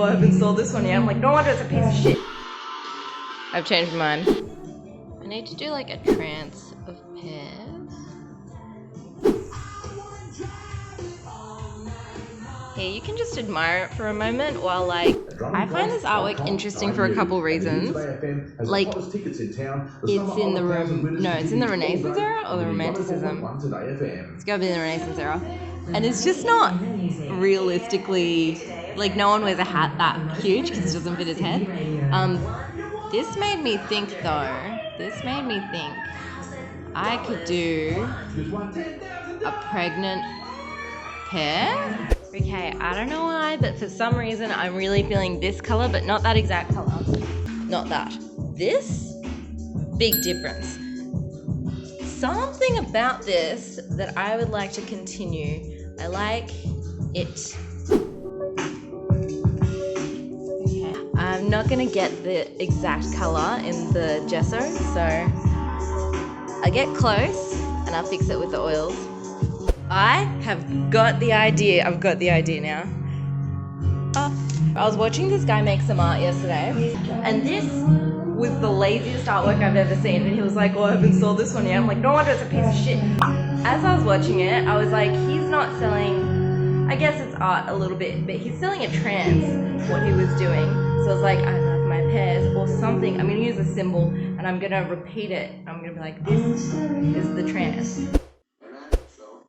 Oh, I've installed this one yet. I'm like, no wonder it's a piece of shit. I've changed my mind. I need to do like a trance of pairs. Here, you can just admire it for a moment while like, I find this artwork interesting for a couple reasons. Like, it's in the it's in the Renaissance era or the Romanticism. It's gotta be in the Renaissance era. And it's just not realistically, like no one wears a hat that huge because it doesn't fit his head. This made me think though, I could do a pregnant pair. Okay, I don't know why, but for some reason I'm really feeling this color, but not that exact color. Not that. This, big difference. Something about this that I would like to continue. I like it. Okay. I'm not gonna get the exact color in the gesso, so I get close and I'll fix it with the oils. I have got the idea. I've got the idea now. I was watching this guy make some art yesterday, and this was the laziest artwork I've ever seen. And he was like, oh, I haven't sold this one yet. I'm like, no wonder it's a piece of shit. As I was watching it, I was like, he's not selling, I guess it's art a little bit, but he's selling a trance, what he was doing. So I was like, I love my pairs or something. I'm gonna use a symbol and I'm gonna repeat it. I'm gonna be like, this is the trance. So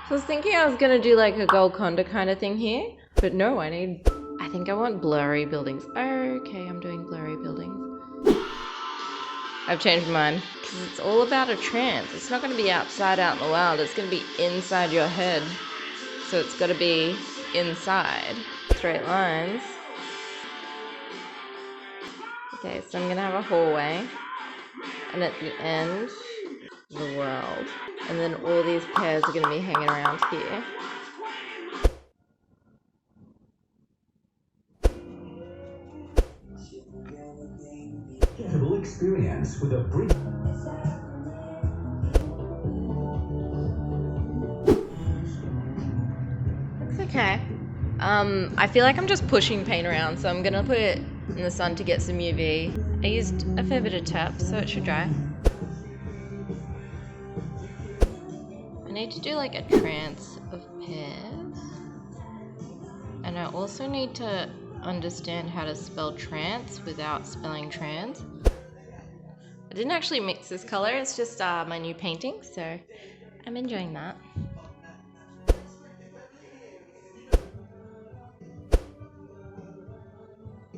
I was thinking I was gonna do like a Golconda kind of thing here, but no, I think I want blurry buildings. Okay, I'm doing blurry buildings. I've changed my mind because it's all about a trance. It's not gonna be outside out in the wild. It's gonna be inside your head. So it's gotta be inside. Straight lines. Okay, so I'm gonna have a hallway, and at the end, the world. And then all these pairs are going to be hanging around here. Incredible experience with a brick. Looks okay. I feel like I'm just pushing paint around, so I'm going to put it in the sun to get some UV. I used a fair bit of tap, so it should dry. I need to do like a trance of pairs. And I also need to understand how to spell trance without spelling trans. I didn't actually mix this color, it's just my new painting, so I'm enjoying that.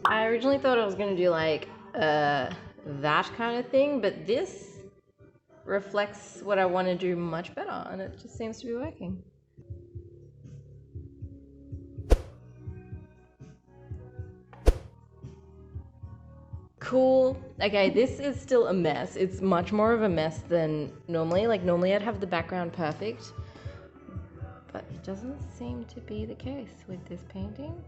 I originally thought I was going to do like that kind of thing, but this reflects what I want to do much better, and it just seems to be working. Cool. Okay, this is still a mess. It's much more of a mess than normally. Like normally I'd have the background perfect, but it doesn't seem to be the case with this painting.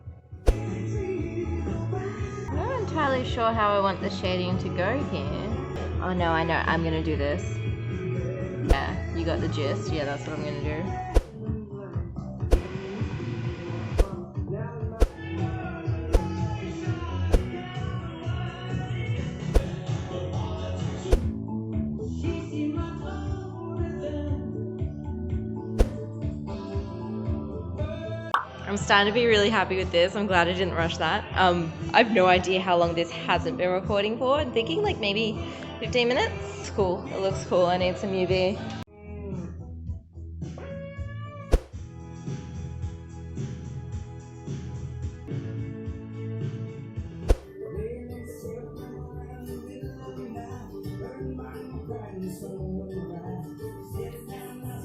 I'm not entirely sure how I want the shading to go here. Oh no, I know, I'm gonna do this. Yeah, you got the gist. Yeah, that's what I'm gonna do. I'm starting to be really happy with this. I'm glad I didn't rush that. I've no idea how long this hasn't been recording for. I'm thinking like maybe 15 minutes. It's cool. It looks cool. I need some UV.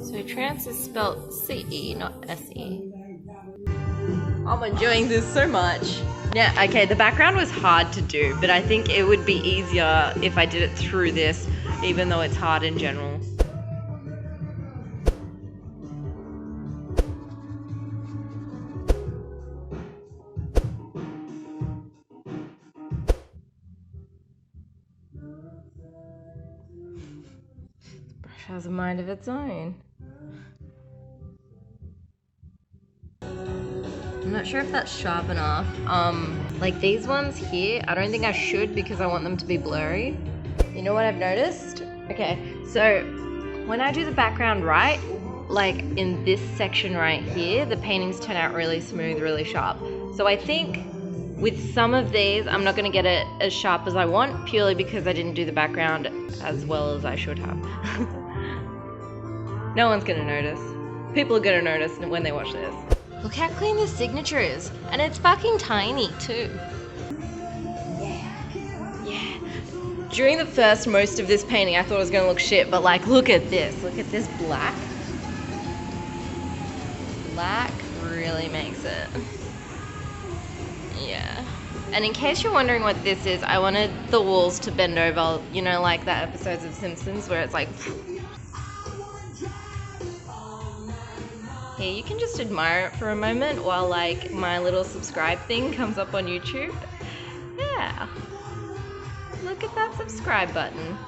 So trance is spelled C-E, not S-E. I'm enjoying this so much. Yeah, okay, the background was hard to do, but I think it would be easier if I did it through this, even though it's hard in general. This brush has a mind of its own. I'm not sure if that's sharp enough. Like these ones here, I don't think I should because I want them to be blurry. You know what I've noticed? Okay, so when I do the background right, like in this section right here, the paintings turn out really smooth, really sharp. So I think with some of these, I'm not gonna get it as sharp as I want, purely because I didn't do the background as well as I should have. No one's gonna notice. People are gonna notice when they watch this. Look how clean this signature is. And it's fucking tiny too. Yeah. During the first most of this painting, I thought it was gonna look shit, but like, look at this. Look at this black. Black really makes it. Yeah. And in case you're wondering what this is, I wanted the walls to bend over, you know, like that episodes of Simpsons where it's like... Here, you can just admire it for a moment while like my little subscribe thing comes up on YouTube. Yeah. Look at that subscribe button.